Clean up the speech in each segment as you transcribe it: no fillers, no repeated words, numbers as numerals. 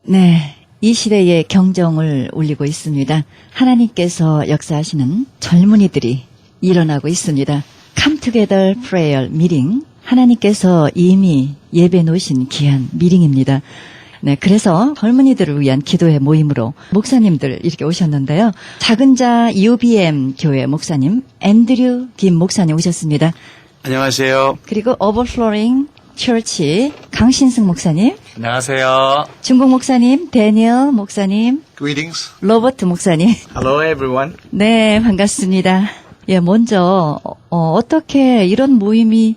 네, 이 시대의 경종을 울리고 있습니다. 하나님께서 역사하시는 젊은이들이 일어나고 있습니다. Come Together Prayer Meeting, 하나님께서 이미 예배 놓으신 귀한 미팅입니다. 네, 그래서 젊은이들을 위한 기도회 모임으로 목사님들 이렇게 오셨는데요. 작은자 UBM 교회 목사님 앤드류 김 목사님 오셨습니다. 안녕하세요. 그리고 오버플로잉 처치 강신승 목사님, 안녕하세요. 중국 목사님 데니얼 목사님, Greetings. 로버트 목사님. Hello everyone. 네, 반갑습니다. 예, 먼저 어떻게 이런 모임이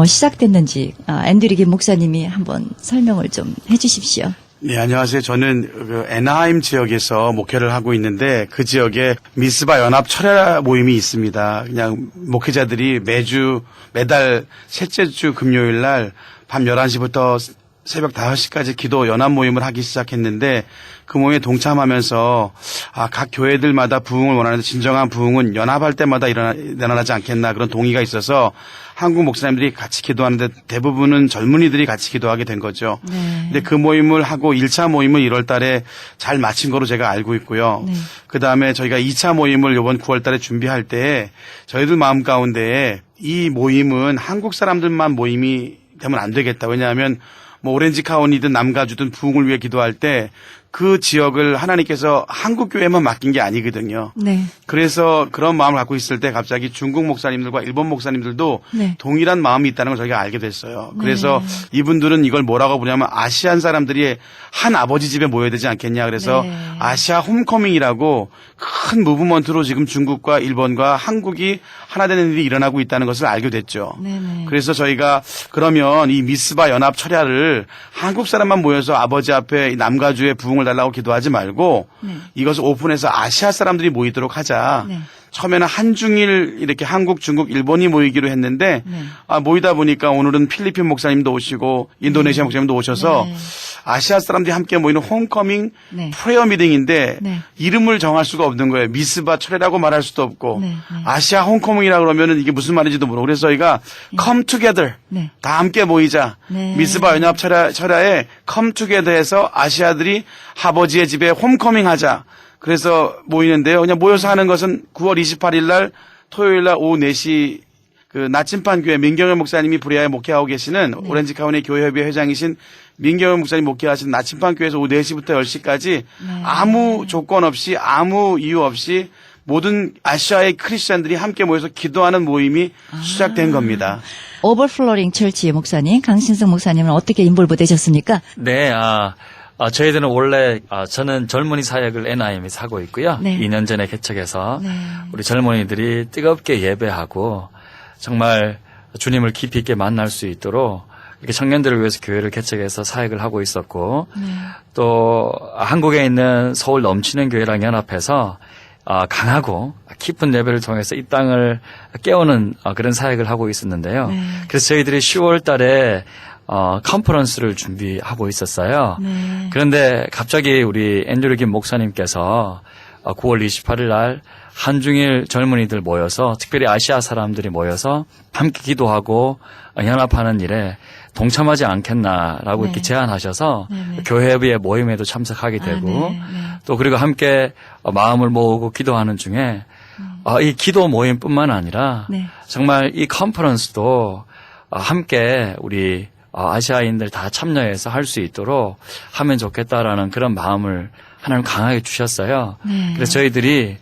시작됐는지 앤드류 김 목사님이 한번 설명을 좀 해주십시오. 네, 안녕하세요. 저는 그 애나하임 지역에서 목회를 하고 있는데 그 지역에 미스바 연합 철야 모임이 있습니다. 그냥 목회자들이 매달 셋째 주 금요일 날 밤 11시부터 새벽 5시까지 기도 연합 모임을 하기 시작했는데 그 모임에 동참하면서 각 교회들마다 부흥을 원하는데 진정한 부흥은 연합할 때마다 일어나지 않겠나 그런 동의가 있어서 한국 목사님들이 같이 기도하는데 대부분은 젊은이들이 같이 기도하게 된 거죠. 네. 근데 그 모임을 하고 1차 모임을 1월 달에 잘 마친 거로 제가 알고 있고요. 네. 그다음에 저희가 2차 모임을 이번 9월 달에 준비할 때 저희들 마음 가운데에 이 모임은 한국 사람들만 모임이 되면 안 되겠다. 왜냐하면 뭐 오렌지 카운티든 남가주든 부흥을 위해 기도할 때 그 지역을 하나님께서 한국 교회만 맡긴 게 아니거든요. 네. 그래서 그런 마음을 갖고 있을 때 갑자기 중국 목사님들과 일본 목사님들도 네. 동일한 마음이 있다는 걸 저희가 알게 됐어요. 그래서 이분들은 이걸 뭐라고 부르냐면 아시안 사람들이 한 아버지 집에 모여야 되지 않겠냐. 그래서 네. 아시아 홈커밍이라고 큰 무브먼트로 지금 중국과 일본과 한국이 하나 되는 일이 일어나고 있다는 것을 알게 됐죠. 네네. 그래서 저희가 그러면 이 미스바 연합 철야를 한국 사람만 모여서 아버지 앞에 남가주의 부흥을 달라고 기도하지 말고 네. 이것을 오픈해서 아시아 사람들이 모이도록 하자. 네. 처음에는 한중일 이렇게 한국, 중국, 일본이 모이기로 했는데 네. 모이다 보니까 오늘은 필리핀 목사님도 오시고 인도네시아 목사님도 오셔서 네. 아시아 사람들이 함께 모이는 홈커밍 네. 프레어 미팅인데 네. 이름을 정할 수가 없는 거예요. 미스바 철회라고 말할 수도 없고 네. 네. 아시아 홈커밍이라 그러면은 이게 무슨 말인지도 모르고 그래서 저희가 come together 네. 다 함께 모이자. 네. 미스바 연합 철야에 come together해서 아시아들이 아버지의 집에 홈커밍 하자. 그래서 모이는데요. 그냥 모여서 하는 것은 9월 28일 날 토요일 날 오후 4시 그 나침반 교회 민경현 목사님이 불야에 목회하고 계시는 오렌지 카운티 교회협의회 회장이신 민경현 목사님 목회하시는 나침반 교회에서 오후 4시부터 10시까지 아무 조건 없이 아무 이유 없이 모든 아시아의 크리스찬들이 함께 모여서 기도하는 모임이 시작된 겁니다. 오버플로잉 처치 목사님, 강신승 목사님은 어떻게 인볼브 되셨습니까? 네, 저희들은 원래 저는 젊은이 사역을 NIM에서 하고 있고요. 네. 2년 전에 개척해서 네. 우리 젊은이들이 뜨겁게 예배하고 정말 주님을 깊이 있게 만날 수 있도록 이렇게 청년들을 위해서 교회를 개척해서 사역을 하고 있었고 또 한국에 있는 서울 넘치는 교회랑 연합해서 강하고 깊은 예배를 통해서 이 땅을 깨우는 그런 사역을 하고 있었는데요. 네. 그래서 저희들이 10월 달에 컨퍼런스를 준비하고 있었어요. 네. 그런데 갑자기 우리 앤드류 김 목사님께서 9월 28일 날 한중일 젊은이들 모여서 특별히 아시아 사람들이 모여서 함께 기도하고 연합하는 일에 동참하지 않겠나라고 네. 이렇게 제안하셔서 네네. 교회의 모임에도 참석하게 되고 네. 네. 또 그리고 함께 마음을 모으고 기도하는 중에 이 기도 모임뿐만 아니라 네. 정말 이 컨퍼런스도 함께 우리 아시아인들 다 참여해서 할 수 있도록 하면 좋겠다라는 그런 마음을 하나님 강하게 주셨어요. 네. 그래서 저희들이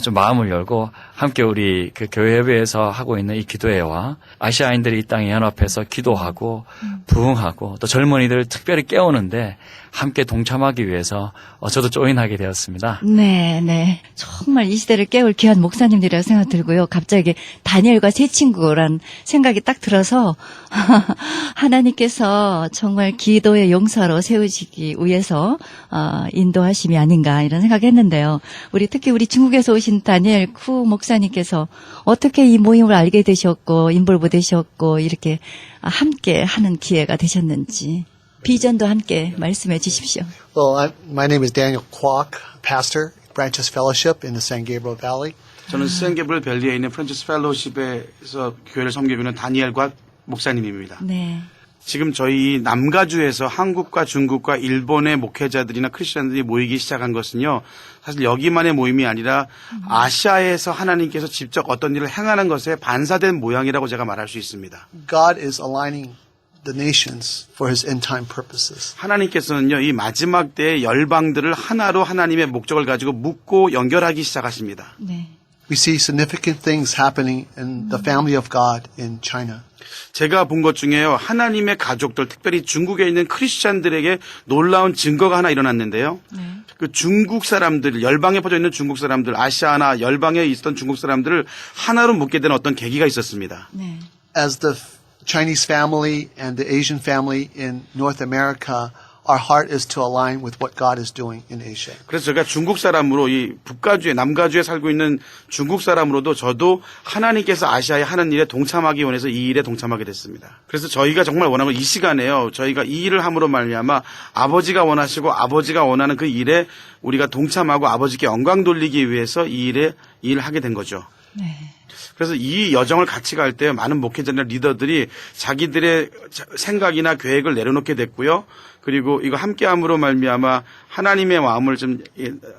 좀 마음을 열고 함께 우리 그 교회에서 하고 있는 이 기도회와 아시아인들이 이 땅에 연합해서 기도하고 부흥하고 또 젊은이들을 특별히 깨우는데 함께 동참하기 위해서 저도 조인하게 되었습니다. 네, 네. 정말 이 시대를 깨울 귀한 목사님들이라고 생각 들고요. 갑자기 다니엘과 새 친구란 생각이 딱 들어서 하나님께서 정말 기도의 용사로 세우시기 위해서 인도하심이 아닌가 이런 생각했는데요. 특히 우리 중국에서 오신 다니엘 쿠 목사님께서 어떻게 이 모임을 알게 되셨고 인볼브 되셨고 이렇게 함께 하는 기회가 되셨는지 비전도 함께 말씀해 주십시오. Well, my name is Daniel Kwok, pastor, Branches Fellowship in the San Gabriel Valley. 저는 샌게브리 밸리에 있는 프란치스 펠로우십에서 교회를 섬기고 있는 다니엘 곽 목사님입니다. 네. 지금 저희 남가주에서 한국과 중국과 일본의 목회자들이나 크리스천들이 모이기 시작한 것은요. 사실 여기만의 모임이 아니라 아시아에서 하나님께서 직접 어떤 일을 행하는 것에 반사된 모양이라고 제가 말할 수 있습니다. God is aligning the nations for his end time purposes. 하나님께서는요. 이 마지막 때의 열방들을 하나로 하나님의 목적을 가지고 묶고 연결하기 시작하십니다. 네. We see significant things happening in the family of God in China. 제가 본 것 중에요. 하나님의 가족들, 특별히 중국에 있는 크리스찬들에게 놀라운 증거가 하나 일어났는데요. 그 중국 사람들, 열방에 퍼져 있는 중국 사람들, 아시아나 열방에 있었던 중국 사람들을 하나로 묶게 되는 어떤 계기가 있었습니다. 네. As the Chinese family and the Asian family in North America, our heart is to align with what God is doing in Asia. 그래서 제가 중국 사람으로 이 북가주에 남가주에 살고 있는 중국 사람으로도 저도 하나님께서 아시아에 하는 일에 동참하기 원해서 이 일에 동참하게 됐습니다. 그래서 저희가 정말 원하는 건 이 시간에요. 저희가 이 일을 함으로 말미암아 아버지가 원하시고 아버지가 원하는 그 일에 우리가 동참하고 아버지께 영광 돌리기 위해서 이 일을 하게 된 거죠. 네. 그래서 이 여정을 같이 갈 때 많은 목회자나 리더들이 자기들의 생각이나 계획을 내려놓게 됐고요. 그리고 이거 함께함으로 말미암아 하나님의 마음을 좀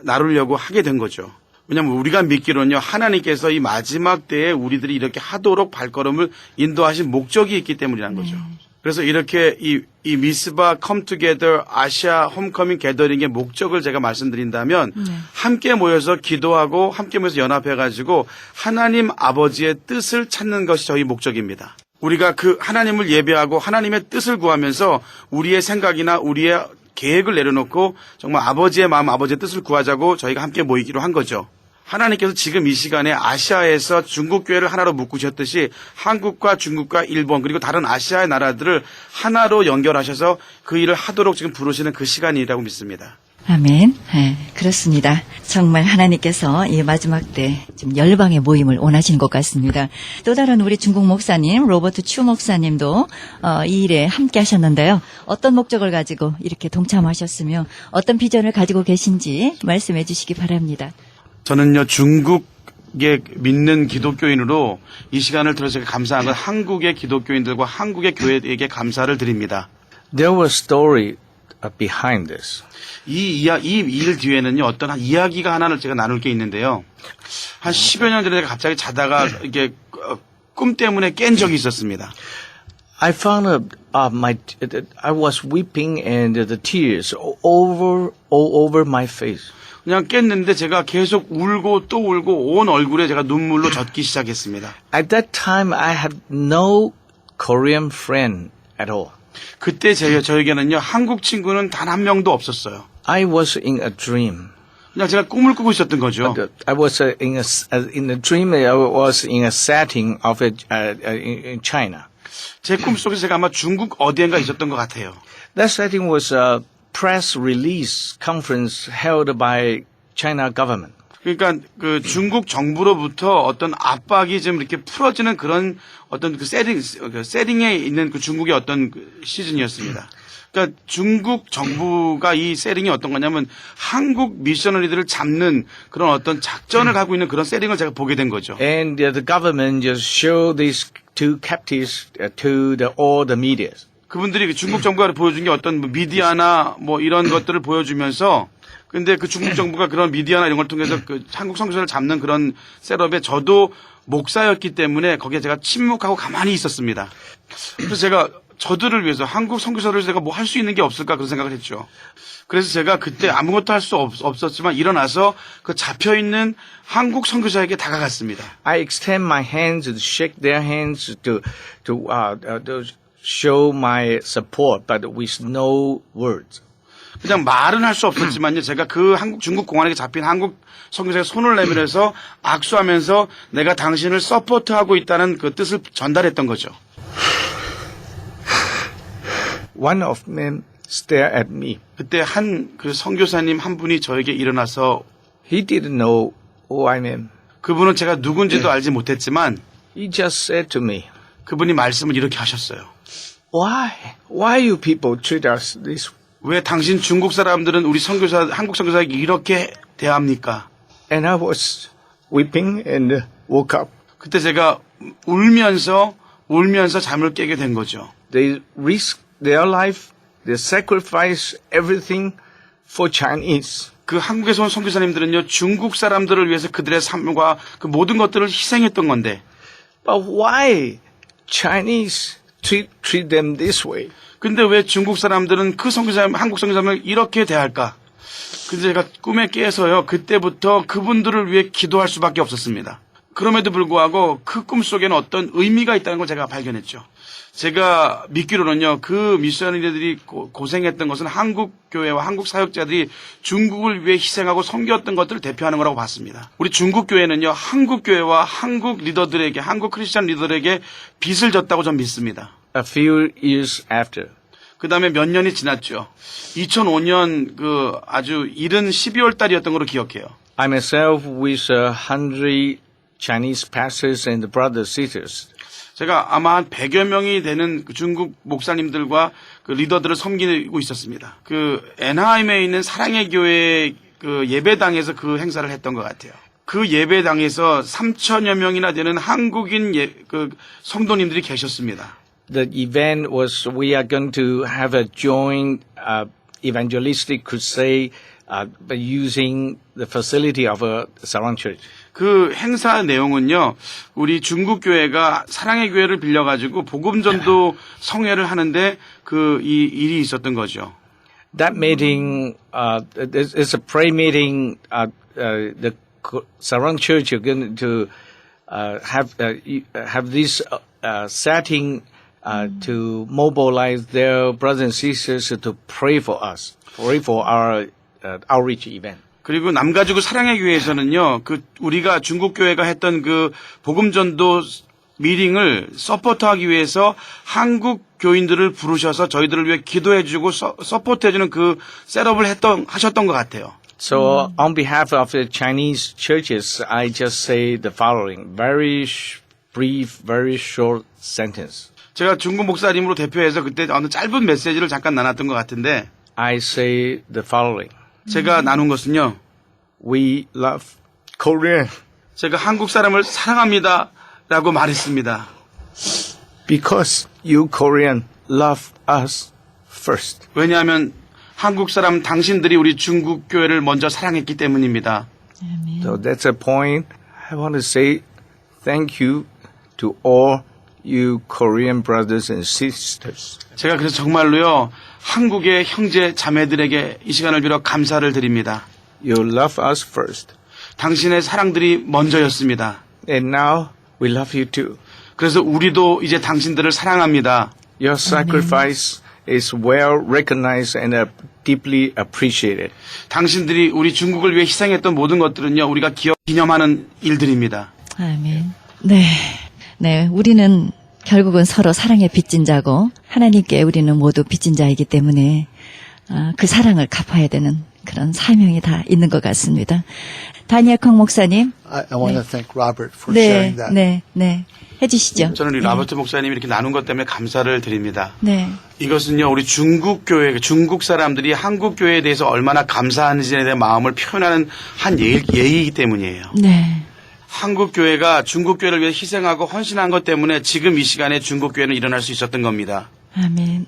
나누려고 하게 된 거죠. 왜냐하면 우리가 믿기로는요. 하나님께서 이 마지막 때에 우리들이 이렇게 하도록 발걸음을 인도하신 목적이 있기 때문이라는 거죠. 그래서 이렇게 이 미스바 컴 투게더 아시아 홈커밍 게더링의 목적을 제가 말씀드린다면 함께 모여서 기도하고 함께 모여서 연합해가지고 하나님 아버지의 뜻을 찾는 것이 저희 목적입니다. 우리가 그 하나님을 예배하고 하나님의 뜻을 구하면서 우리의 생각이나 우리의 계획을 내려놓고 정말 아버지의 마음, 아버지의 뜻을 구하자고 저희가 함께 모이기로 한 거죠. 하나님께서 지금 이 시간에 아시아에서 중국 교회를 하나로 묶으셨듯이 한국과 중국과 일본 그리고 다른 아시아의 나라들을 하나로 연결하셔서 그 일을 하도록 지금 부르시는 그 시간이라고 믿습니다. 아멘. 네, 그렇습니다. 정말 하나님께서 이 마지막 때 지금 열방의 모임을 원하시는 것 같습니다. 또 다른 우리 중국 목사님 로버트 추 목사님도 이 일에 함께 하셨는데요. 어떤 목적을 가지고 이렇게 동참하셨으며 어떤 비전을 가지고 계신지 말씀해 주시기 바랍니다. 저는요 중국의 믿는 기독교인으로 이 시간을 들어서 제가 감사한 건 한국의 기독교인들과 한국의 교회에게 감사를 드립니다. There was story behind this. 이 일 뒤에는요 어떤 한 이야기가 하나를 제가 나눌 게 있는데요. 한 10여 년 전에 갑자기 자다가 이게 꿈 때문에 깬 적이 있었습니다. I found I was weeping and the tears all over my face. 그냥 깼는데 제가 계속 울고 또 울고 온 얼굴에 제가 눈물로 젖기 시작했습니다. At that time, I had no Korean friend at all. 그때 저에게는요 한국 친구는 단 한 명도 없었어요. I was in a dream. 그냥 제가 꿈을 꾸고 있었던 거죠. I was in a dream. I was in a setting of in China. 제 꿈속에서 제가 아마 중국 어디엔가 있었던 것 같아요. That setting was a press release conference held by China government. 그러니까 그 중국 정부로부터 어떤 압박이 좀 이렇게 풀어지는 그런 어떤 그 세팅에 있는 그 중국의 어떤 그 시즌이었습니다. 그러니까 중국 정부가 이 세팅이 어떤 거냐면 한국 미셔너리들을 잡는 그런 어떤 작전을 하고 있는 그런 세팅을 제가 보게 된 거죠. And the government just showed these two captives to all the media. 그분들이 중국 정부가 보여준 게 어떤 미디어나 뭐 이런 것들을 보여주면서 근데 그 중국 정부가 그런 미디어나 이런 걸 통해서 그 한국 선교사를 잡는 그런 셋업에 저도 목사였기 때문에 거기에 제가 침묵하고 가만히 있었습니다. 그래서 제가 저들을 위해서 한국 선교사를 제가 뭐 할 수 있는 게 없을까 그런 생각을 했죠. 그래서 제가 그때 아무것도 할 수 없었지만 일어나서 그 잡혀있는 한국 선교사에게 다가갔습니다. I extend my hands to shake their hands to show my support, but with no words. 그냥 말은 할 수 없었지만요. 제가 그 중국 공안에게 잡힌 한국 선교사의 손을 내밀어서 악수하면서 내가 당신을 서포트하고 있다는 그 뜻을 전달했던 거죠. One of them stared at me. 그때 그 선교사님 한 분이 저에게 일어나서 He didn't know who I am. 그분은 제가 누군지도 알지 못했지만 He just said to me, 그분이 말씀을 이렇게 하셨어요. Why you people treat us this way? 왜 당신 중국 사람들은 우리 한국 선교사에게 이렇게 대합니까? And I was weeping and woke up. 그때 제가 울면서 잠을 깨게 된 거죠. they risk their life, they sacrifice everything for Chinese. 그 한국에서 온 선교사님들은요, 중국 사람들을 위해서 그들의 삶과 그 모든 것들을 희생했던 건데, But why Chinese treat them this way? 근데 왜 중국 사람들은 그 선교사님, 한국 선교사님을 이렇게 대할까? 근데 제가 꿈에 깨서요, 그때부터 그분들을 위해 기도할 수밖에 없었습니다. 그럼에도 불구하고 그 꿈속에는 어떤 의미가 있다는 걸 제가 발견했죠. 제가 믿기로는요, 그 미셔너리들이 고생했던 것은 한국 교회와 한국 사역자들이 중국을 위해 희생하고 섬겼던 것들을 대표하는 거라고 봤습니다. 우리 중국 교회는요, 한국 교회와 한국 리더들에게, 한국 크리스찬 리더들에게 빚을 졌다고 전 믿습니다. A few years after, 그 다음에 몇 년이 지났죠. 2005년 그 아주 이른 12월 달이었던 걸로 기억해요. I myself with 100 Chinese pastors and brothers sisters. 제가 아마 한 100여 명이 되는 그 중국 목사님들과 그 리더들을 섬기고 있었습니다. 그 애나하임에 있는 사랑의 교회 그 예배당에서 그 행사를 했던 것 같아요. 그 예배당에서 3천여 명이나 되는 한국인 그 성도님들이 계셨습니다. The event was we are going to have a joint evangelistic crusade by using the facility of a Sarang church. 그 행사 내용은요, 우리 중국 교회가 사랑의 교회를 빌려가지고 복음전도 성회를 하는데 이 일이 있었던 거죠. That meeting is a prayer meeting. The Sarang church are going to have this setting to mobilize their brothers and sisters to pray for us, pray for our outreach event. 그리고 남가주구 사랑의 교회에서는요, 우리가 중국 교회가 했던 그 복음전도 미팅을 서포트하기 위해서 한국 교인들을 부르셔서 저희들을 위해 기도해주고 서포트해주는 그 셋업을 하셨던 것 같아요. So on behalf of the Chinese churches, I just say the following, very brief, very short sentence. 제가 중국 목사님으로 대표해서 그때 어느 짧은 메시지를 잠깐 나눴던 것 같은데, I say the following. 제가 나눈 것은요, We love Korean 제가 한국 사람을 사랑합니다 라고 말했습니다. because you Korean love us first. 왜냐하면 한국 사람 당신들이 우리 중국 교회를 먼저 사랑했기 때문입니다. So that's a point. I want to say thank you to all you Korean brothers and sisters. 제가 그래서 정말로요, 한국의 형제 자매들에게 이 시간을 빌어 감사를 드립니다. You love us first. 당신의 사랑들이 먼저였습니다. And now we love you too. 그래서 우리도 이제 당신들을 사랑합니다. Your sacrifice is well recognized and deeply appreciated. 당신들이 우리 중국을 위해 희생했던 모든 것들은요, 우리가 기념하는 일들입니다. 아멘. 네, 우리는 결국은 서로 사랑의 빚진 자고 하나님께 우리는 모두 빚진 자이기 때문에 그 사랑을 갚아야 되는 그런 사명이 다 있는 것 같습니다. 다니엘 콩 목사님. I want to thank Robert for sharing that. 네. 해주시죠. 저는 우리 라버트 목사님이 이렇게 나눈 것 때문에 감사를 드립니다. 네. 이것은요, 우리 중국 교회, 중국 사람들이 한국 교회에 대해서 얼마나 감사하는지에 대한 마음을 표현하는 한 예의이기 때문이에요. 네. 한국 교회가 중국 교회를 위해 희생하고 헌신한 것 때문에 지금 이 시간에 중국 교회는 일어날 수 있었던 겁니다. 아멘.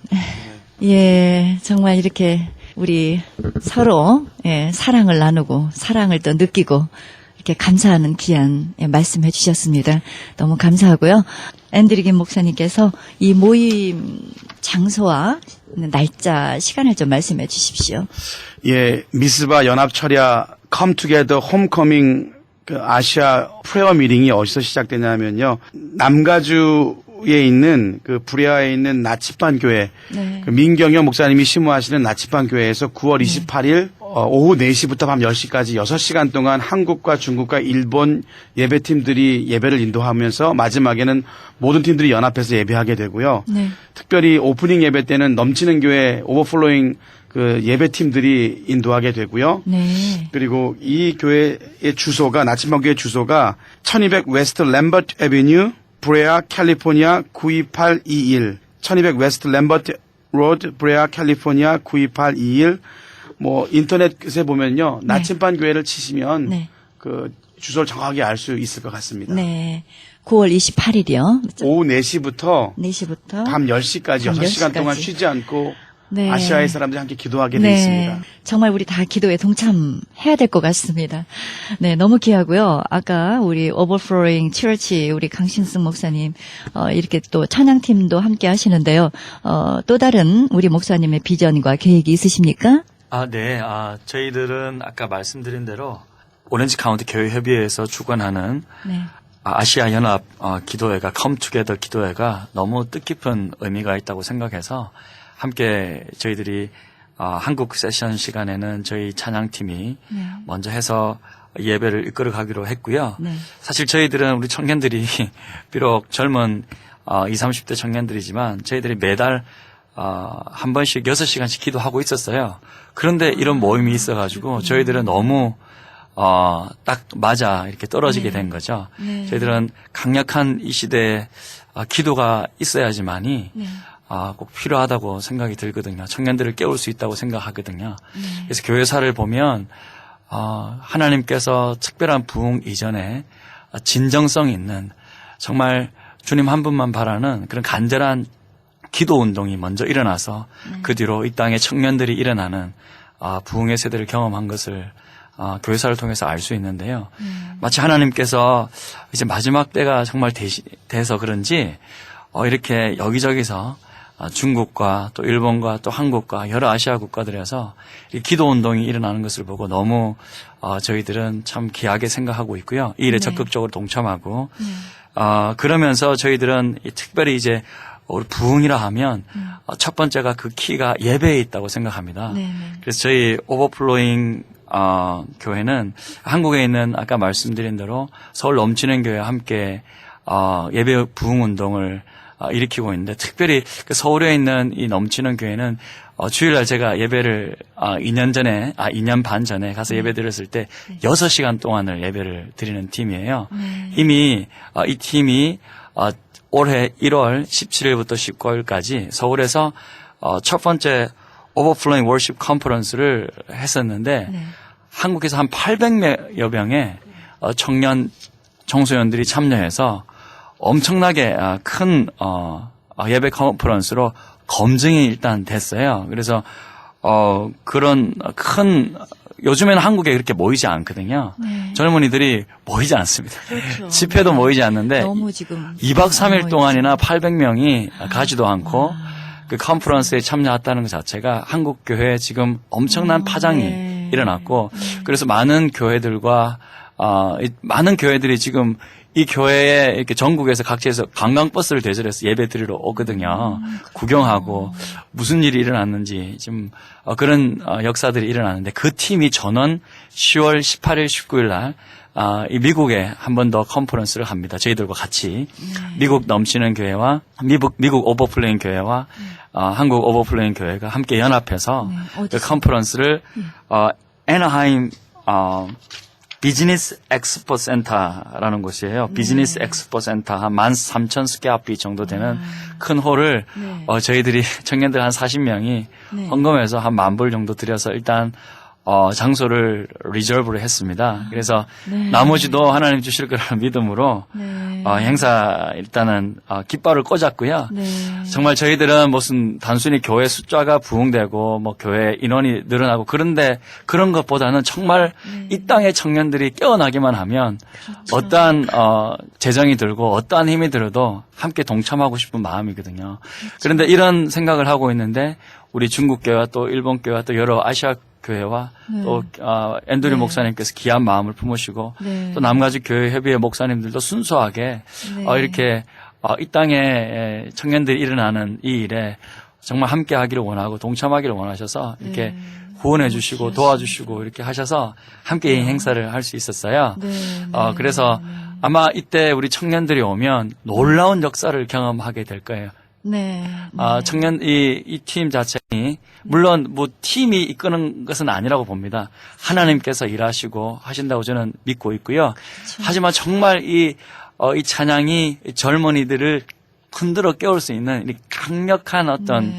예, 정말 이렇게 우리 서로 사랑을 나누고 사랑을 또 느끼고 이렇게 감사하는 귀한 말씀해 주셨습니다. 너무 감사하고요. 앤드류 김 목사님께서 이 모임 장소와 날짜, 시간을 좀 말씀해 주십시오. 예, 미스바 연합철야 Come Together Homecoming 그 아시아 프레어 미팅이 어디서 시작되냐면요. 남가주에 있는 그 브레아에 있는 나치반 교회, 네. 그 민경현 목사님이 심무하시는 나치반 교회에서 9월 28일 오후 4시부터 밤 10시까지 6시간 동안 한국과 중국과 일본 예배팀들이 예배를 인도하면서 마지막에는 모든 팀들이 연합해서 예배하게 되고요. 네. 특별히 오프닝 예배 때는 넘치는 교회 오버플로잉 그 예배팀들이 인도하게 되고요. 네. 그리고 이 교회의 주소가, 나침반 교회 주소가 1200 웨스트 램버트 애비뉴, 브레아, 캘리포니아 92821. 1200 웨스트 램버트 로드, 브레아, 캘리포니아 92821. 뭐 인터넷에 보면요, 나침반 교회를 치시면 네. 그 주소를 정확하게 알 수 있을 것 같습니다. 네. 9월 28일이요. 오후 4시부터 4시부터 밤 10시까지 밤 6시간 동안 10시까지. 쉬지 않고 네. 아시아의 사람들이 함께 기도하게 돼 있습니다. 정말 우리 다 기도에 동참해야 될 것 같습니다. 네, 너무 귀하고요. 아까 우리 오버플로잉 처치 우리 강신승 목사님 이렇게 또 찬양팀도 함께 하시는데요. 또 다른 우리 목사님의 비전과 계획이 있으십니까? 네. 저희들은 아까 말씀드린 대로 오렌지 카운티 교회 협의회에서 주관하는 네. 아시아 연합 기도회가 Come Together 기도회가 너무 뜻깊은 의미가 있다고 생각해서 함께 저희들이 한국 세션 시간에는 저희 찬양팀이 먼저 해서 예배를 이끌어 가기로 했고요. 네. 사실 저희들은 우리 청년들이 비록 젊은 20, 30대 청년들이지만 저희들이 매달 한 번씩 6시간씩 기도하고 있었어요. 그런데 이런 모임이 있어가지고 저희들은 너무 딱 맞아 이렇게 떨어지게 된 거죠. 네. 저희들은 강력한 이 시대에 기도가 있어야지만이 꼭 필요하다고 생각이 들거든요. 청년들을 깨울 수 있다고 생각하거든요. 그래서 교회사를 보면 하나님께서 특별한 부흥 이전에 진정성 있는 정말 주님 한 분만 바라는 그런 간절한 기도 운동이 먼저 일어나서 그 뒤로 이 땅에 청년들이 일어나는 부흥의 세대를 경험한 것을 교회사를 통해서 알 수 있는데요. 마치 하나님께서 이제 마지막 때가 정말 돼서 그런지 이렇게 여기저기서 중국과 또 일본과 또 한국과 여러 아시아 국가들에서 이 기도 운동이 일어나는 것을 보고 너무 저희들은 참 귀하게 생각하고 있고요. 이 일에 적극적으로 동참하고 그러면서 저희들은 특별히 이제 우리 부흥이라 하면 첫 번째가 그 키가 예배에 있다고 생각합니다. 그래서 저희 오버플로잉 교회는 한국에 있는 아까 말씀드린 대로 서울 넘치는 교회와 함께 예배 부흥 운동을 일으키고 있는데 특별히 그 서울에 있는 이 넘치는 교회는 주일날 제가 예배를 2년 반 전에 가서 예배 드렸을 때 6시간 동안을 예배를 드리는 팀이에요. 이미 이 팀이 올해 1월 17일부터 19일까지 서울에서 첫 번째 오버플로잉 월십 컨퍼런스를 했었는데 한국에서 한 800여 명의 청년 청소년들이 참여해서 엄청나게 큰 예배 컨퍼런스로 검증이 일단 됐어요. 그래서 그런 큰 요즘에는 한국에 그렇게 모이지 않거든요. 젊은이들이 모이지 않습니다. 그렇죠. 집회도 모이지 않는데 너무 지금 2박 3일 동안이나 800명이 가지도 않고 그 컨퍼런스에 참여했다는 것 자체가 한국 교회에 지금 엄청난 파장이 일어났고 그래서 많은 교회들과 많은 교회들이 지금 이 교회에 이렇게 전국에서 각지에서 관광버스를 대절해서 예배 드리러 오거든요. 구경하고 무슨 일이 일어났는지 좀 그런 역사들이 일어나는데 그 팀이 전원 10월 18일, 19일 날 이 미국에 한 번 더 컨퍼런스를 합니다. 저희들과 같이 미국 넘치는 교회와 미국 오버플레인 교회와 한국 오버플레인 교회가 함께 연합해서 그 컨퍼런스를 애나하임 비즈니스 엑스포 센터라는 곳이에요. 비즈니스 엑스포 센터 한 13,000스퀘어핏 정도 되는 큰 홀을 저희들이 청년들 한 40명이 헌금해서 한 10,000불 정도 들여서 일단 장소를 리저브를 했습니다. 그래서 나머지도 하나님 주실 거라는 믿음으로 행사 일단은 깃발을 꽂았고요. 정말 저희들은 무슨 단순히 교회 숫자가 부흥되고 뭐 교회 인원이 늘어나고 그런데 그런 것보다는 정말 이 땅의 청년들이 깨어나기만 하면 어떠한 재정이 들고 어떠한 힘이 들어도 함께 동참하고 싶은 마음이거든요. 그런데 이런 생각을 하고 있는데 우리 중국 교회와 또 일본 교회와 또 여러 아시아 교회와 또 앤드류 목사님께서 귀한 마음을 품으시고 또 남가주 교회 협의회 목사님들도 순수하게 이렇게 이 땅에 청년들이 일어나는 이 일에 정말 함께 하기를 원하고 동참하기를 원하셔서 이렇게 후원해 주시고 도와주시고 이렇게 하셔서 함께 이 행사를 할 수 있었어요. 그래서 아마 이때 우리 청년들이 오면 놀라운 역사를 경험하게 될 거예요. 청년, 이 팀 자체니, 물론 뭐 팀이 이끄는 것은 아니라고 봅니다. 하나님께서 일하시고 하신다고 저는 믿고 있고요. 하지만 정말 이 찬양이 젊은이들을 흔들어 깨울 수 있는 이 강력한 어떤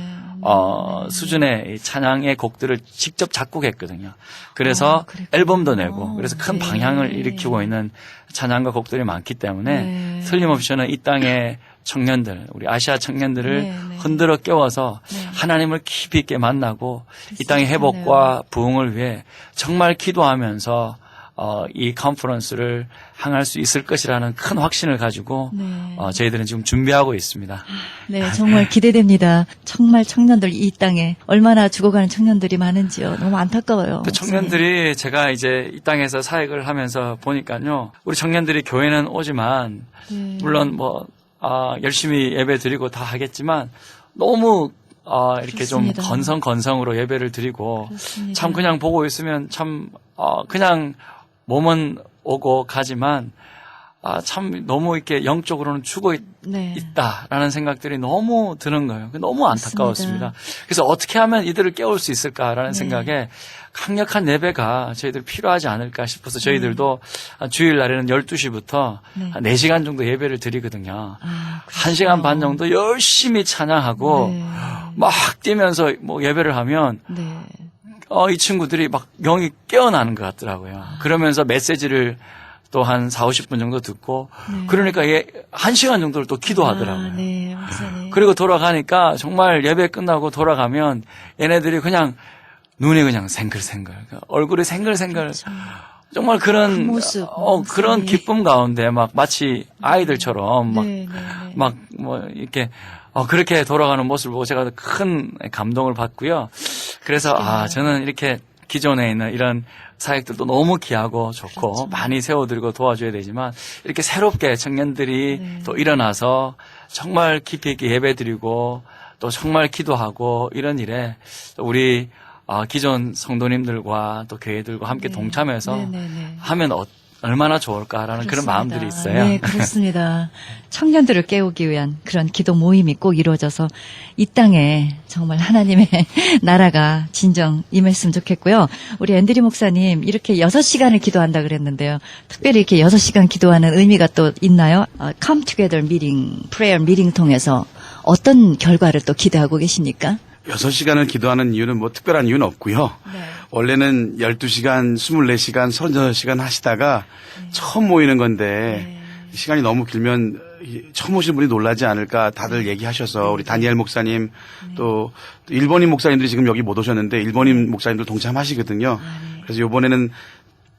수준의 이 찬양의 곡들을 직접 작곡했거든요. 그래서 그랬군요. 앨범도 내고 그래서 큰 네. 방향을 일으키고 있는 찬양과 곡들이 많기 때문에 네. 틀림없이 저는 이 땅의 청년들, 우리 아시아 청년들을 네, 네. 흔들어 깨워서 네. 하나님을 깊이 있게 만나고 이 땅의 그렇네요. 회복과 부흥을 위해 정말 기도하면서 이 컨퍼런스를 향할 수 있을 것이라는 큰 확신을 가지고 네. 저희들은 지금 준비하고 있습니다. 네, 정말 기대됩니다. 정말 청년들 이 땅에 얼마나 죽어가는 청년들이 많은지요. 너무 안타까워요. 그 청년들이 제가 이제 이 땅에서 사역을 하면서 보니까요, 우리 청년들이 교회는 오지만 네. 물론 뭐 열심히 예배 드리고 다 하겠지만 너무 이렇게 그렇습니다. 좀 건성으로 예배를 드리고 그렇습니다. 참 그냥 보고 있으면 참 그냥 몸은 오고 가지만 참 너무 이렇게 영적으로는 죽어 네. 있다라는 생각들이 너무 드는 거예요. 너무 안타까웠습니다. 맞습니다. 그래서 어떻게 하면 이들을 깨울 수 있을까라는 네. 생각에 강력한 예배가 저희들 필요하지 않을까 싶어서 저희들도 주일날에는 12시부터 네. 한 4시간 정도 예배를 드리거든요. 아, 1시간 반 정도 열심히 찬양하고 네. 막 뛰면서 뭐 예배를 하면 네. 이 친구들이 막 영이 깨어나는 것 같더라고요. 그러면서 메시지를 또 한 40, 50분 정도 듣고 그러니까 1시간 정도를 또 기도하더라고요. 아, 네, 목사님. 그리고 돌아가니까 정말 예배 끝나고 돌아가면 얘네들이 그냥 눈이 그냥 생글생글, 얼굴이 생글생글. 정말 그런 그 모습, 그런 목사님. 기쁨 가운데 막 마치 아이들처럼 막 네, 네, 네. 막 뭐 이렇게 그렇게 돌아가는 모습을 보고 제가 큰 감동을 받고요. 그래서 저는 이렇게 기존에 있는 이런 사역들도 너무 귀하고 좋고 그렇죠. 많이 세워드리고 도와줘야 되지만 이렇게 새롭게 청년들이 네. 또 일어나서 정말 깊이 있게 예배드리고 또 정말 기도하고 이런 일에 우리 기존 성도님들과 또 교회들과 함께 네. 동참해서 네, 네, 네. 하면 얼마나 좋을까라는 그런 그렇습니다. 마음들이 있어요. 네, 그렇습니다. 청년들을 깨우기 위한 그런 기도 모임이 꼭 이루어져서 이 땅에 정말 하나님의 나라가 진정 임했으면 좋겠고요. 우리 앤드리 목사님 이렇게 6시간을 기도한다 그랬는데요. 특별히 이렇게 6시간 기도하는 의미가 또 있나요? Come Together Meeting, Prayer Meeting 통해서 어떤 결과를 또 기대하고 계십니까? 6시간을 기도하는 이유는 뭐 특별한 이유는 없고요. 네. 원래는 12시간, 24시간, 36시간 하시다가 처음 모이는 건데 시간이 너무 길면 처음 오신 분이 놀라지 않을까 다들 얘기하셔서 우리 다니엘 목사님 또 일본인 목사님들이 지금 여기 못 오셨는데 일본인 목사님들 동참하시거든요. 그래서 이번에는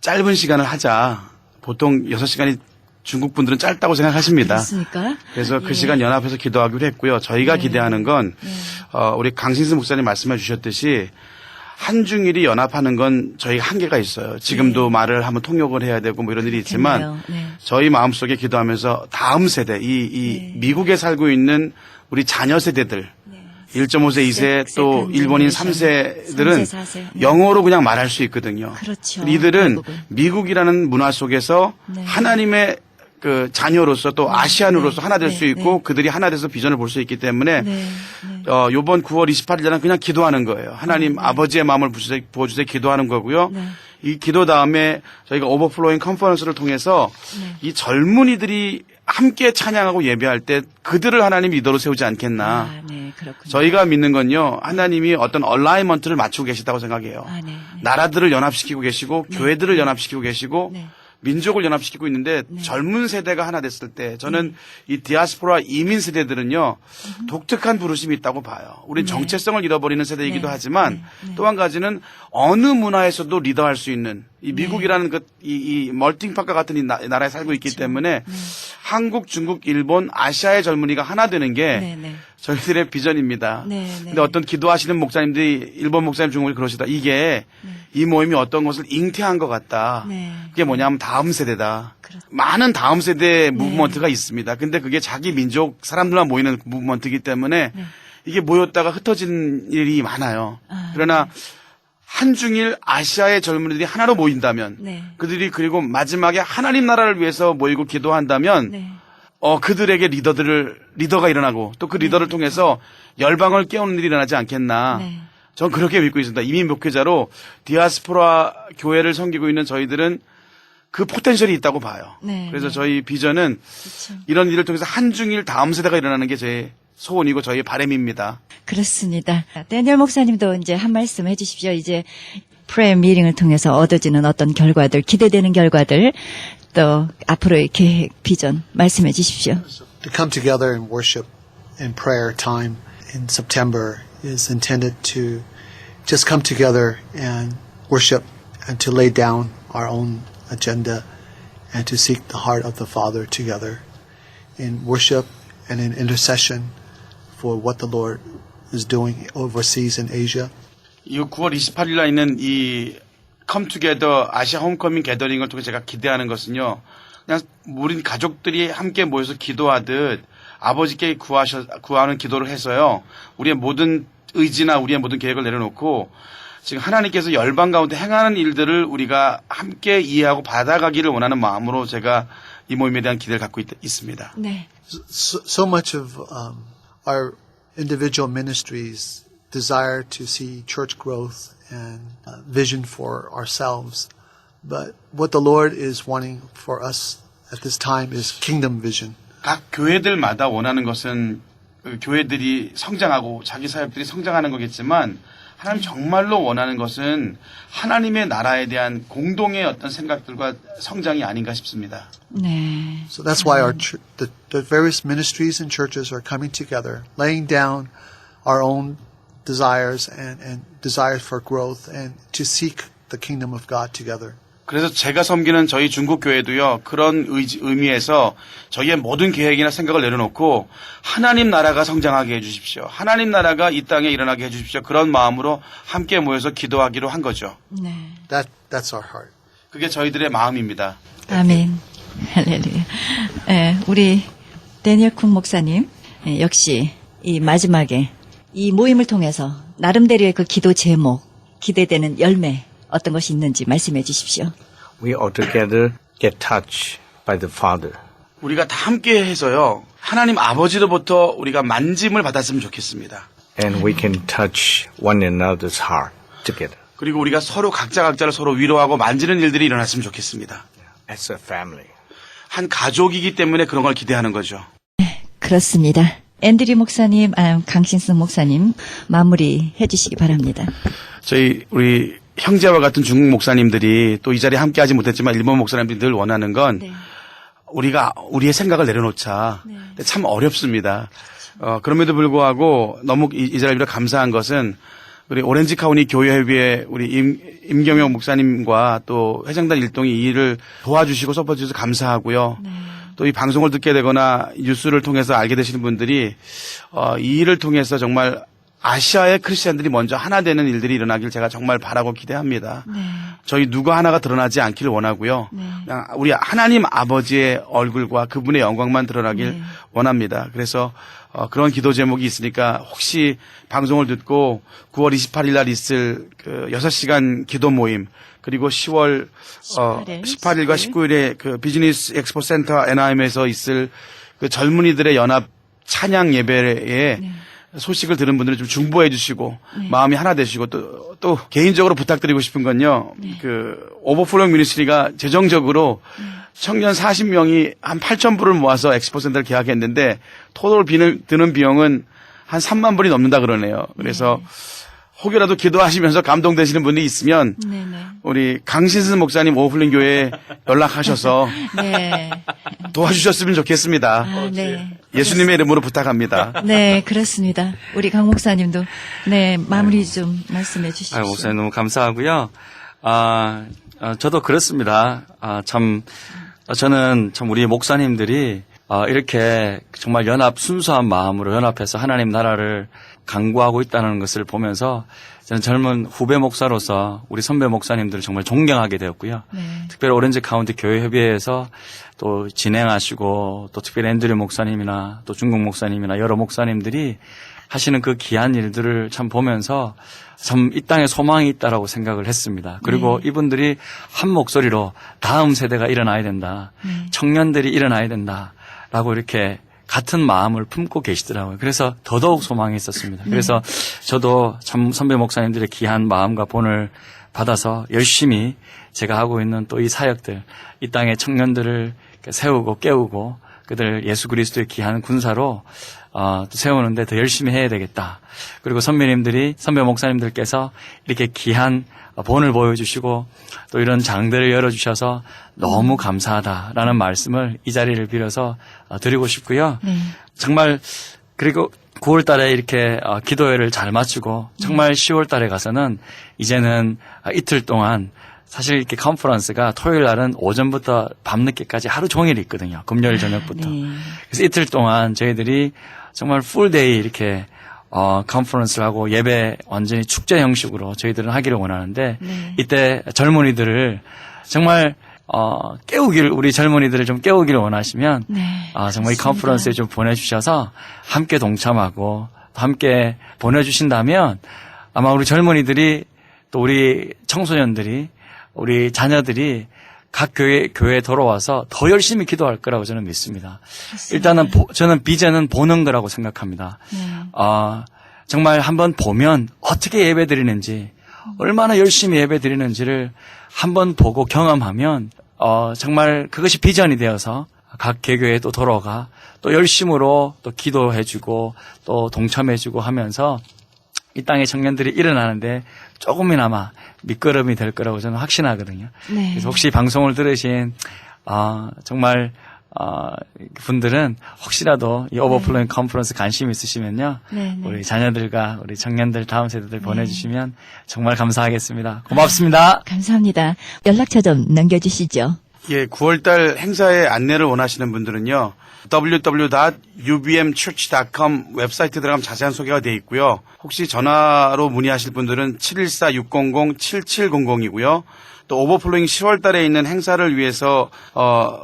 짧은 시간을 하자. 보통 6시간이 중국 분들은 짧다고 생각하십니다. 그렇습니까? 그래서 그 시간 연합해서 기도하기로 했고요. 저희가 기대하는 건 우리 강신수 목사님 말씀해 주셨듯이 한중일이 연합하는 건 저희가 한계가 있어요. 지금도 말을 한번 통역을 해야 되고 뭐 이런 일이 있지만 그렇겠네요. 네. 저희 마음속에 기도하면서 다음 세대 미국에 살고 있는 우리 자녀 세대들 1.5세, 2세 또 세컨 일본인 제너레이션. 3세들은 3세, 4세. 네. 영어로 그냥 말할 수 있거든요. 그렇죠. 이들은 결국은. 미국이라는 문화 속에서 네. 하나님의 그 자녀로서 또 아시안으로서 네. 하나 될 네. 수 있고 네. 그들이 하나 돼서 비전을 볼 수 있기 때문에 네. 요번 9월 28일 날은 그냥 기도하는 거예요. 하나님 아버지의 마음을 부어주세요 기도하는 거고요. 네. 이 기도 다음에 저희가 오버플로잉 컨퍼런스를 통해서 이 젊은이들이 함께 찬양하고 예배할 때 그들을 하나님 리더로 세우지 않겠나. 네, 그렇군요. 저희가 믿는 건요. 하나님이 어떤 얼라이먼트를 맞추고 계시다고 생각해요. 네, 네. 나라들을 연합시키고 계시고 교회들을 연합시키고 계시고 네. 민족을 연합시키고 있는데 젊은 세대가 하나 됐을 때 저는 이 디아스포라 이민 세대들은요 독특한 부르심이 있다고 봐요. 우린 정체성을 잃어버리는 세대이기도 네. 하지만 또 한 가지는 어느 문화에서도 리더할 수 있는 이 미국이라는 이 멀팅팟과 같은 이 나라에 살고 있기 때문에 한국, 중국, 일본, 아시아의 젊은이가 하나 되는 게 네, 네. 저희들의 비전입니다. 네, 네. 근데 어떤 기도하시는 목사님들이 일본 목사님, 중국이 그러시다. 이게 이 모임이 어떤 것을 잉태한 것 같다. 네. 그게 뭐냐면 다음 세대다. 그렇죠. 많은 다음 세대 무브먼트가 있습니다. 근데 그게 자기 민족 사람들만 모이는 무브먼트이기 때문에 이게 모였다가 흩어진 일이 많아요. 그러나 한중일 아시아의 젊은이들이 하나로 모인다면 네. 그들이 그리고 마지막에 하나님 나라를 위해서 모이고 기도한다면 네. 그들에게 리더가 일어나고 또 그 리더를 통해서 열방을 깨우는 일이 일어나지 않겠나. 네. 전 그렇게 믿고 있습니다. 이민 목회자로 디아스포라 교회를 섬기고 있는 저희들은 그 포텐셜이 있다고 봐요. 네, 그래서 네. 저희 비전은 그렇죠. 이런 일을 통해서 한중일 다음 세대가 일어나는 게 제 소원이고 저희의 바람입니다. 그렇습니다. 데니얼 목사님도 이제 한 말씀 해주십시오. 이제 프레이어 미팅을 통해서 얻어지는 어떤 결과들, 기대되는 결과들, 또 앞으로의 계획, 비전 말씀해 주십시오. To come together and worship in prayer time in September is intended to just come together and worship and to lay down our own agenda and to seek the heart of the Father together in worship and in intercession for what the Lord is doing overseas in Asia. 이 9월 28일 날 있는 이 컴투게더 아시아 홈커밍 게더링을 통해 제가 기대하는 것은요. 그냥 우리 가족들이 함께 모여서 기도하듯 아버지께 구하는 기도를 해서요. 우리의 모든 의지나 우리의 모든 계획을 내려놓고 지금 하나님께서 열방 가운데 행하는 일들을 우리가 함께 이해하고 받아가기를 원하는 마음으로 제가 이 모임에 대한 기대를 갖고 있습니다. 네. So much of our individual ministries desire to see church growth and vision for ourselves. But what the Lord is wanting for us at this time is kingdom vision. 각 교회들마다 원하는 것은 교회들이 성장하고 자기 사역들이 성장하는 거겠지만 하나님 정말로 원하는 것은 하나님의 나라에 대한 공동의 어떤 생각들과 성장이 아닌가 싶습니다. 네. So that's why the various ministries and churches are coming together, laying down our own desires and desires for growth and to seek the kingdom of God together. 그래서 제가 섬기는 저희 중국 교회도요. 그런 의미에서 저희의 모든 계획이나 생각을 내려놓고 하나님 나라가 성장하게 해 주십시오. 하나님 나라가 이 땅에 일어나게 해 주십시오. 그런 마음으로 함께 모여서 기도하기로 한 거죠. 네. That's our heart. 그게 저희들의 마음입니다. 아멘. 할렐루야. 예, 우리 데니얼 쿵 목사님 역시 이 마지막에 이 모임을 통해서 나름대로의 그 기도 제목, 기대되는 열매 어떤 것이 있는지 말씀해 주십시오. We altogether get touched by the Father. 우리가 다 함께 해서요. 하나님 아버지로부터 우리가 만짐을 받았으면 좋겠습니다. And we can touch one another's heart together 그리고 우리가 서로 각자를 서로 위로하고 만지는 일들이 일어났으면 좋겠습니다. as a family. 한 가족이기 때문에 그런 걸 기대하는 거죠. 그렇습니다. 앤드류 목사님, 강신승 목사님 마무리해 주시기 바랍니다. 우리 형제와 같은 중국 목사님들이 또 이 자리에 함께하지 못했지만 일본 목사님들이 늘 원하는 건 네. 우리가 우리의 생각을 내려놓자. 네. 근데 참 어렵습니다. 그럼에도 불구하고 너무 이 자리에 감사한 것은 우리 오렌지 카운티 교회협의회 우리 임경영 목사님과 또 회장단 일동이 이 일을 도와주시고 서포트해주셔서 감사하고요. 네. 또 이 방송을 듣게 되거나 뉴스를 통해서 알게 되시는 분들이 이 일을 통해서 정말 아시아의 크리스찬들이 먼저 하나 되는 일들이 일어나길 제가 정말 바라고 기대합니다. 네. 저희 누구 하나가 드러나지 않기를 원하고요. 네. 그냥 우리 하나님 아버지의 얼굴과 그분의 영광만 드러나길 네. 원합니다. 그래서 그런 기도 제목이 있으니까 혹시 방송을 듣고 9월 28일 날 있을 그 6시간 기도 모임 그리고 10월 18일과 19일에 그 비즈니스 엑스포 센터 애나임에서 있을 그 젊은이들의 연합 찬양 예배에 네. 소식을 들은 분들은 좀 중보해 주시고 네. 마음이 하나 되시고 또 개인적으로 부탁드리고 싶은 건요. 네. 그 오버플로우 미니스트리가 재정적으로 청년 40명이 한 8,000불을 모아서 엑스포 센터를 계약했는데 토tal 드는 비용은 한 3만 불이 넘는다 그러네요. 그래서 혹여라도 기도하시면서 감동되시는 분이 있으면 네네. 우리 강신승 목사님 오플링 교회에 연락하셔서 네. 도와주셨으면 좋겠습니다. 네. 예수님의 이름으로 부탁합니다. 네, 그렇습니다. 우리 강 목사님도 네 마무리 좀 말씀해 주십시오. 목사님 너무 감사하고요. 저도 그렇습니다. 저는 참 우리 목사님들이 이렇게 정말 순수한 마음으로 연합해서 하나님 나라를 강구하고 있다는 것을 보면서 저는 젊은 후배 목사로서 우리 선배 목사님들을 정말 존경하게 되었고요. 네. 특별히 오렌지 카운티 교회협의회에서 또 진행하시고 또 특별히 앤드류 목사님이나 또 중국 목사님이나 여러 목사님들이 하시는 그 귀한 일들을 참 보면서 참 이 땅에 소망이 있다라고 생각을 했습니다. 그리고 이분들이 한 목소리로 다음 세대가 일어나야 된다. 청년들이 일어나야 된다라고 이렇게 같은 마음을 품고 계시더라고요. 그래서 더더욱 소망이 있었습니다. 그래서 저도 참 선배 목사님들의 귀한 마음과 본을 받아서 열심히 제가 하고 있는 또 이 사역들, 이 땅의 청년들을 세우고 깨우고 그들 예수 그리스도의 귀한 군사로 또 세우는데 더 열심히 해야 되겠다. 그리고 선배 목사님들께서 이렇게 귀한 본을 보여주시고 또 이런 장들을 열어주셔서 너무 감사하다라는 말씀을 이 자리를 빌어서 드리고 싶고요. 정말 그리고 9월 달에 이렇게 기도회를 잘 마치고 정말 10월 달에 가서는 이제는 이틀 동안 사실 이렇게 컨퍼런스가 토요일 날은 오전부터 밤늦게까지 하루 종일 있거든요. 금요일 저녁부터. 그래서 이틀 동안 저희들이 정말 풀데이 이렇게 컨퍼런스를 하고 예배 완전히 축제 형식으로 저희들은 하기를 원하는데 이때 젊은이들을 정말 우리 젊은이들을 좀 깨우기를 원하시면 정말 이 컨퍼런스에 좀 보내주셔서 함께 동참하고 함께 보내주신다면 아마 우리 젊은이들이 또 우리 청소년들이 우리 자녀들이 각 교회에 돌아와서 더 열심히 기도할 거라고 저는 믿습니다. 일단은 저는 비전은 보는 거라고 생각합니다. 정말 한번 보면 어떻게 예배 드리는지 얼마나 열심히 예배 드리는지를 한번 보고 경험하면 정말 그것이 비전이 되어서 각 개교회에 또 돌아가 또 열심으로 또 기도해주고 또 동참해주고 하면서 이 땅의 청년들이 일어나는데 조금이나마 밑거름이 될 거라고 저는 확신하거든요. 그래서 혹시 방송을 들으신 정말 분들은 혹시라도 이 오버플로잉 컨퍼런스 관심 있으시면요. 우리 자녀들과 우리 청년들 다음 세대들 보내주시면 정말 감사하겠습니다. 고맙습니다. 감사합니다. 연락처 좀 남겨주시죠. 예, 9월달 행사의 안내를 원하시는 분들은요. www.ubmchurch.com 웹사이트 들어가면 자세한 소개가 되어 있고요. 혹시 전화로 문의하실 분들은 714-600-7700이고요. 또 오버플로잉 10월 달에 있는 행사를 위해서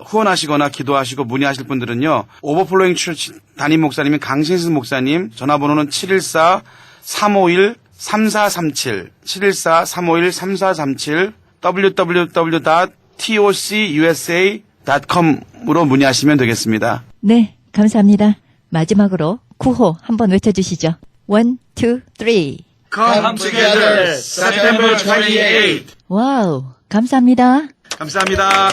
후원하시거나 기도하시고 문의하실 분들은요. 오버플로잉 처치 담임 목사님인 강신수 목사님 전화번호는 714-351-3437 714-351-3437 www.tocusa.com으로 문의하시면 되겠습니다. 네, 감사합니다. 마지막으로 구호 한번 외쳐주시죠. 1, 2, 3. Come together, September 28th. 와우, 감사합니다. 감사합니다.